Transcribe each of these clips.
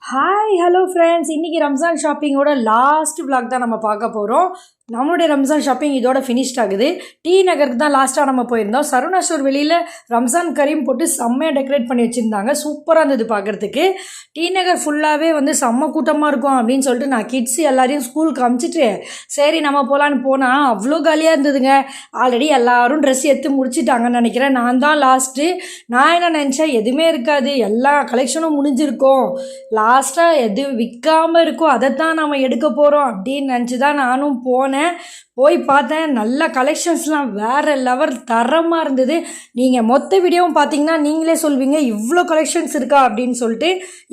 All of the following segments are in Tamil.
ஹாய் ஹலோ ஃப்ரெண்ட்ஸ், இன்றைக்கி ரம்ஜான் ஷாப்பிங்கோட லாஸ்ட் விளாக் தான் நம்ம பார்க்க போகிறோம். நம்மளுடைய ரம்ஜான் ஷாப்பிங் இதோட ஃபினிஷ்ட் ஆகுது. டி நகருக்கு தான் லாஸ்ட்டாக நம்ம போயிருந்தோம். சரவணா ஸ்டோர் வெளியில் ரம்ஜான் கரீம் போட்டு செம்மையாக டெக்கரேட் பண்ணி வச்சுருந்தாங்க. சூப்பராக இருந்தது பார்க்குறதுக்கு. டி நகர் ஃபுல்லாகவே வந்து செம்ம கூட்டமாக இருக்கும் அப்படின்னு சொல்லிட்டு நான் கிட்ஸு எல்லாரையும் ஸ்கூலுக்கு அமுச்சிட்டு சரி நம்ம போகலான்னு போனால் அவ்வளோ காலியாக இருந்ததுங்க. ஆல்ரெடி எல்லோரும் ட்ரெஸ் எடுத்து முடிச்சிட்டாங்கன்னு நினைக்கிறேன். நான் தான் லாஸ்ட்டு. நான் என்ன நினச்சேன், எதுவுமே இருக்காது, எல்லா கலெக்ஷனும் முடிஞ்சிருக்கும், லாஸ்ட்டாக எது விற்காமல் இருக்கோ அதை தான் நம்ம எடுக்க போகிறோம் அப்படின்னு நினச்சி தான் நானும் போனேன். போய் பார்த்தேன், நல்ல கலெக்ஷன்ஸ்லாம் வேறு லெவல் தரமாக இருந்தது. நீங்கள் மொத்த வீடியோவும் பார்த்தீங்கன்னா நீங்களே சொல்வீங்க இவ்வளோ கலெக்ஷன்ஸ் இருக்கா அப்படின்னு சொல்லிட்டு.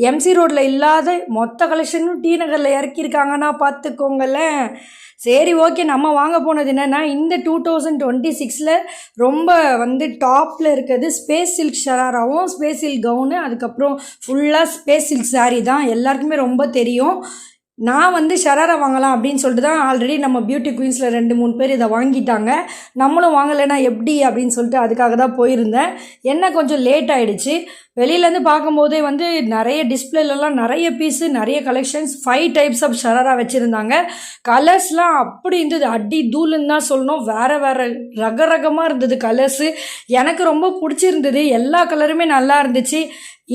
எம்சி ரோட்டில் இல்லாத மொத்த கலெக்ஷனும் டி நகரில் இறக்கியிருக்காங்கன்னா பார்த்துக்கோங்களேன். சரி ஓகே, நம்ம வாங்க போனது என்னென்னா இந்த 2026 ரொம்ப வந்து டாப்பில் இருக்கிறது ஸ்பேஸ் சில்க் ஷராராவும் ஸ்பேஸ் சில்க் கவுனு, அதுக்கப்புறம் ஃபுல்லாக ஸ்பேஸ் சில்க் சாரீ தான் எல்லாருக்குமே ரொம்ப தெரியும். நான் வந்து ஷராரா வாங்கலாம் அப்படின்னு சொல்லிட்டு தான் ஆல்ரெடி நம்ம பியூட்டி குயின்ஸில் 2-3 பேர் இதை வாங்கிட்டாங்க. நம்மளும் வாங்கலைன்னா எப்படி அப்படின்னு சொல்லிட்டு அதுக்காக தான் போயிருந்தேன். என்ன கொஞ்சம் லேட் ஆகிடுச்சு. வெளியிலேருந்து பார்க்கும்போதே வந்து நிறைய டிஸ்பிளேலலாம் நிறைய பீஸு, நிறைய கலெக்ஷன்ஸ், 5 டைப்ஸ் ஆஃப் ஷராரா வச்சுருந்தாங்க. கலர்ஸ்லாம் அப்படி இருந்தது, அடி தூளுன்னு தான் சொல்லணும். வேறு வேறு ரகரகமாக இருந்தது கலர்ஸு. எனக்கு ரொம்ப பிடிச்சிருந்தது. எல்லா கலருமே நல்லா இருந்துச்சு.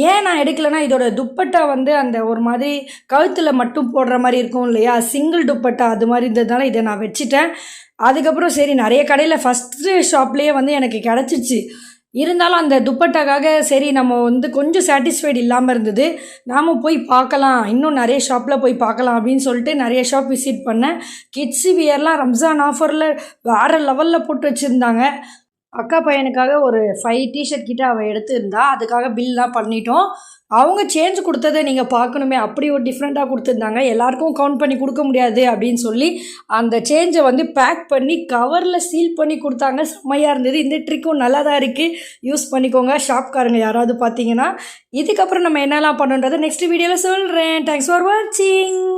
ஏன் நான் எடுக்கலைன்னா, இதோட துப்பட்டா வந்து அந்த ஒரு மாதிரி கழுத்தில் மட்டும் போடுற மாதிரி இருக்கும் இல்லையா, சிங்கிள் துப்பட்டா, அது மாதிரி இருந்ததுனால இதை நான் வச்சுட்டேன். அதுக்கப்புறம் சரி நிறைய கடையில் ஃபஸ்ட்டு ஷாப்லேயே வந்து எனக்கு கிடச்சிச்சு. இருந்தாலும் அந்த துப்பட்டாக்காக சரி நம்ம வந்து கொஞ்சம் சாட்டிஸ்ஃபைடு இல்லாமல் இருந்தது. நாம் போய் பார்க்கலாம், இன்னும் நிறைய ஷாப்பில் போய் பார்க்கலாம் அப்படின்னு சொல்லிட்டு நிறைய ஷாப் விசிட் பண்ணேன். கிட்ஸு வியர்லாம் ரம்ஜான் ஆஃபரில் வேறு லெவலில் போட்டு வச்சுருந்தாங்க. அக்கா பையனுக்காக ஒரு 5 டிஷர்ட் கிட்ட அவள் எடுத்துருந்தா, அதுக்காக பில்லாம் பண்ணிட்டோம். அவங்க சேஞ்ச் கொடுத்ததை நீங்கள் பார்க்கணுமே, அப்படி ஒரு டிஃப்ரெண்ட்டாக கொடுத்துருந்தாங்க. எல்லாருக்கும் கவுண்ட் பண்ணி கொடுக்க முடியாது அப்படின்னு சொல்லி அந்த சேஞ்சை வந்து பேக் பண்ணி கவரில் சீல் பண்ணி கொடுத்தாங்க. செம்மையாக இருந்தது. இந்த ட்ரிக்கும் நல்லா தான் இருக்குது, யூஸ் பண்ணிக்கோங்க ஷாப்காரங்க யாராவது பார்த்தீங்கன்னா. இதுக்கப்புறம் நம்ம என்னெல்லாம் பண்ணுன்றதை நெக்ஸ்ட் வீடியோவில் சொல்கிறேன். தேங்க்ஸ் ஃபார் வாட்சிங்.